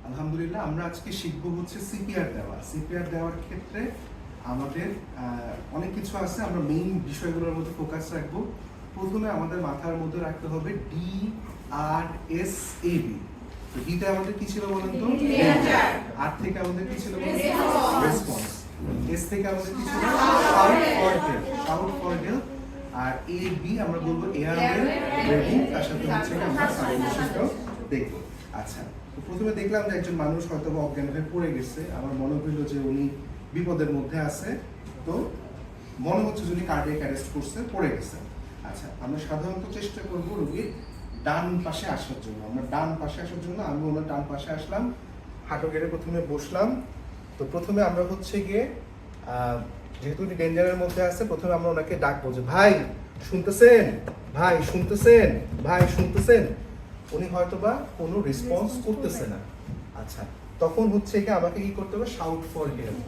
আলহামদুলিল্লাহ, আমরা আজকে শিখবো হচ্ছে সিপিআর দেওয়া। সিপিআর দেওয়ার ক্ষেত্রে আমাদের অনেক কিছু আছে, আমরা মেইন বিষয়গুলোর মধ্যে ফোকাস রাখবো। প্রথমে আমাদের মাথার মধ্যে রাখতে হবে DRSAB। তো ডিতে আমাদের কি ছিল বলেন তো? আর থেকে আমাদের কি ছিল বলেন? রেসপন্স। এস থেকে আমাদের কি ছিল? Shout for help. আর AB আমরা বলবো এয়ারওয়ে ব্রিদিং, তার সাথে হচ্ছে আমরা সার্কুলেশনটাও দেখবো। আচ্ছা, তো প্রথমে দেখলাম যে একজন মানুষ হয়তো অজ্ঞান হয়ে পড়ে গেছে। আমার মনে হইলো যে উনি বিপদের মধ্যে আছে, তো মনে হচ্ছে যে উনি কার্ডিয়াক অ্যারেস্ট করছে, পড়ে গেছে। আচ্ছা, আমরা সাধারণত চেষ্টা করবো রোগীর ডান পাশে আসার জন্য। আমি ওনার ডান পাশে আসলাম, হাঁটু গেড়ে প্রথমে বসলাম। তো প্রথমে আমরা হচ্ছে গিয়ে যেহেতু উনি ডেঞ্জারের মধ্যে আছে, প্রথমে আমরা ওনাকে ডাকবো যে ভাই শুনতেছেন, ভাই শুনতেছেন, ভাই শুনতেছেন। উনি হয়তোবা কোনো রেসপন্স করতেছে না। আচ্ছা, তখন হচ্ছে কি আমাকে কি করতে হবে? শাউট ফর হেল্প,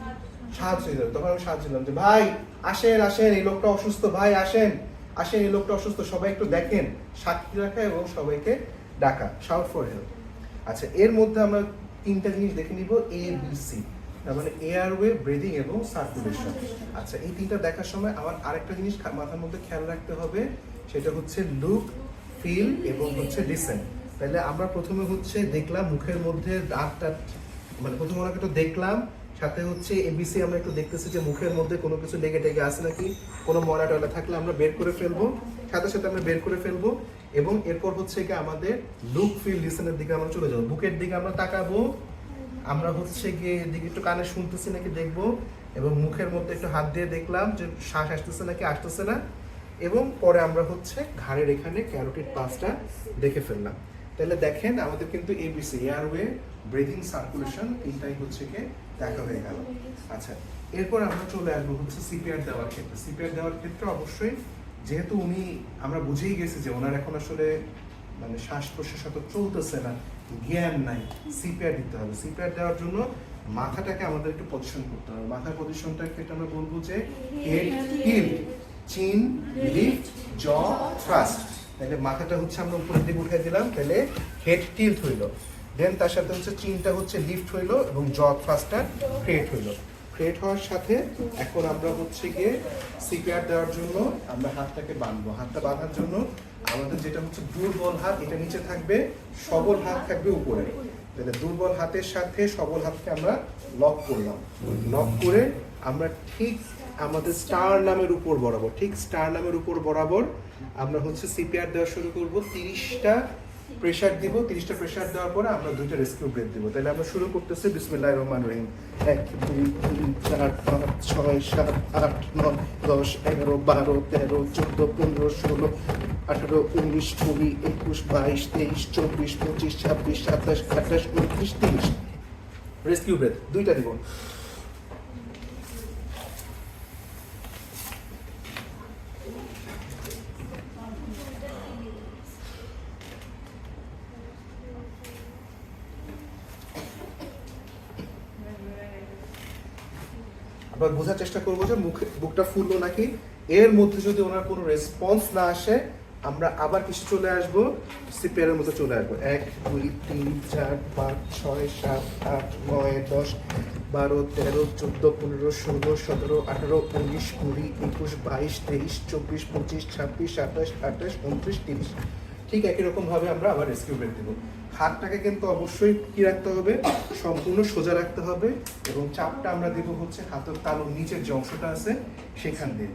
সাহায্য দিতে হবে। তখন আমি সাহায্য দিলাম যে ভাই আসেন আসেন, এই লোকটা অসুস্থ, ভাই আসেন আসেন, এই লোকটা অসুস্থ, সবাই একটু দেখেন, সাক্ষী রাখা এবং সবাইকে ডাকা, শাউট ফর হেল্প। আচ্ছা, এর মধ্যে আমরা তিনটা জিনিস দেখে নিব, ABC, তার মানে এয়ারওয়ে, ব্রিদিং এবং সার্কুলেশন। আচ্ছা, এই তিনটা দেখার সময় আমার আরেকটা জিনিস মাথার মধ্যে খেয়াল রাখতে হবে, সেটা হচ্ছে লুক, ফিল এবং হচ্ছে লিসেন। তাহলে আমরা প্রথমে হচ্ছে দেখলাম মুখের মধ্যে দাঁতটা, মানে প্রথমে ওনাকে একটু দেখলাম, সাথে হচ্ছে ABC আমরা একটু দেখতেছি যে মুখের মধ্যে কোনো কিছু লেগে টেগে আছে নাকি, কোনো ময়লা টয়লা থাকলে আমরা বের করে ফেলবো, সাথে সাথে আমরা বের করে ফেলবো। এবং এরপর হচ্ছে কি আমাদের লুক, ফিল, লিসেনের দিকে আমরা চলে যাবো। বুকের দিকে আমরা তাকাবো, আমরা হচ্ছে গিয়ে এদিকে একটু কানে শুনতেছি নাকি দেখবো, এবং মুখের মধ্যে একটু হাত দিয়ে দেখলাম যে শ্বাস আসতেছে নাকি আসতেছে না, এবং পরে আমরা হচ্ছে ঘাড়ের এখানে ক্যারোটিড পাসটা দেখে ফেললাম। তাহলে দেখেন আমাদের কিন্তু ABC, এয়ারওয়ে, ব্রিদিং, সার্কুলেশন, তিনটাই হচ্ছে গিয়ে দেখা হয়ে গেল। আচ্ছা, এরপর আমরা চলে আসবো হচ্ছে সিপিআর দেওয়ার ক্ষেত্রে। সিপিআর দেওয়ার ক্ষেত্রে অবশ্যই যেহেতু আমরা বুঝেই গেছি যে ওনার এখন আসলে মানে শ্বাস প্রশ্বাস তো চলতেছে না, জ্ঞান নাই, সিপিআর দিতে হবে। সিপিআর দেওয়ার জন্য মাথাটাকে আমাদের একটু পজিশন করতে হবে। মাথার পজিশনটার ক্ষেত্রে আমরা বলবো যে হেড টিল্ট, চিন লিফট, জ থ্রাস্ট। তাহলে মাথাটা হচ্ছে আমরা উপরের দিকে উঠে দিলাম, তাহলে হেড টিল্ট হইলো, দেন তার সাথে হচ্ছে চিনটা হচ্ছে লিফট হইলো এবং জ থ্রাস্টটা ক্রিয়েট হইলো। ক্রিয়েট হওয়ার সাথে এখন আমরা হচ্ছে গিয়ে সিপিআর দেওয়ার জন্য আমরা হাতটাকে বাঁধবো। হাতটা বাঁধার জন্য আমাদের যেটা হচ্ছে দুর্বল হাত এটা নিচে থাকবে, সবল হাত থাকবে উপরে। তাহলে দুর্বল হাতের সাথে সবল হাতকে আমরা লক করলাম। লক করে আমরা ঠিক আমাদের স্টার নামের উপর বরাবর, ঠিক স্টার নামের উপর বরাবর আমরা হচ্ছে সিপিআর দেওয়া শুরু করব। 30টা প্রেসার দিব। 30টা প্রেসার দেওয়ার পরে আমরা 2টা রেস্কিউ ব্রেথ দিব। তাহলে আমরা শুরু করতেছি বিসমিল্লাহির রহমানির রহিম। 1 2 3 4 5 6 7 8 9 10 11 12 13 14 15 16 18 19 20 21 22 23 24 25 26 27 28 29 30 রেস্কিউ ব্রেথ 2টা দিব। আমরা বোঝার চেষ্টা করবো যে বুকটা ফুললো নাকি। এর মধ্যে যদি ওনার কোনো রেসপন্স না আসে, আমরা আবার কিছু চলে আসবো, সিপিআর মধ্যে চলে আসবো। 1 2 3 4 5 6 7 8 9 10 12 13 14 15 16 17 18 19 20 21 22 23 24 25 26 27 28 29 30। ঠিক একই রকম ভাবে আমরা আবার রেস্কিউ ব্রেথ দেবো। হাতটাকে কিন্তু অবশ্যই কি রাখতে হবে? সম্পূর্ণ সোজা রাখতে হবে, এবং চাপটা আমরা দেব হচ্ছে হাতের তালুর নিচের যে অংশটা আছে সেখান দিয়ে।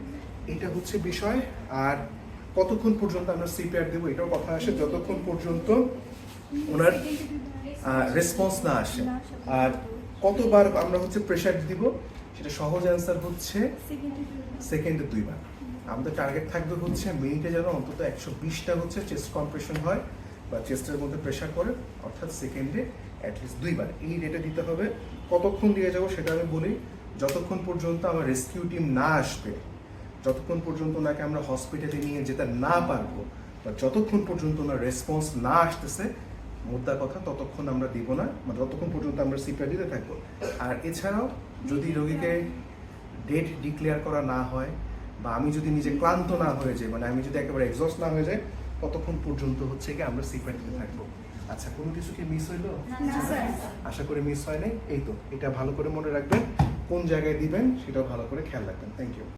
এটা হচ্ছে বিষয়। আর কতক্ষণ পর্যন্ত আমরা সিপিআর দেবো এটাও কথা আসে, যতক্ষণ পর্যন্ত ওনার রেসপন্স না আসে। আর কতবার আমরা হচ্ছে প্রেশার দিব, সেটা সহজ অ্যান্সার হচ্ছে সেকেন্ডে 2 বার। আমাদের টার্গেট থাকবে হচ্ছে মিনিটে যেন অন্তত 120টা হচ্ছে চেস্ট কম্প্রেশন হয় বা চেস্টের মধ্যে প্রেশার করে, অর্থাৎ সেকেন্ডে অ্যাটলিস্ট 2 বার। এই রেটে দিতে হবে। কতক্ষণ দিয়ে যাবো সেটা আমি বলি, যতক্ষণ পর্যন্ত আমার রেস্কিউ টিম না আসবে, যতক্ষণ পর্যন্ত ওনাকে আমরা হসপিটালে নিয়ে যেতে না পারবো, বা যতক্ষণ পর্যন্ত ওনার রেসপন্স না আসতেছে, মুদ্রা কথা ততক্ষণ আমরা দিব না, মানে ততক্ষণ পর্যন্ত আমরা সিপিআর দিতে থাকবো। আর এছাড়াও যদি রোগীকে ডেট ডিক্লেয়ার করা না হয়, বা আমি যদি নিজে ক্লান্ত না হয়ে যাই, মানে আমি যদি একেবারে এক্সস্ট না হয়ে যাই, ততক্ষণ পর্যন্ত হচ্ছে কি আমরা সিপিআর দিতে থাকবো। আচ্ছা, কোনো কিছু কি মিস হইলো? না স্যার। আশা করি মিস হয় নাই। এই তো, এটা ভালো করে মনে রাখবেন, কোন জায়গায় দিবেন সেটাও ভালো করে খেয়াল রাখবেন। Thank you.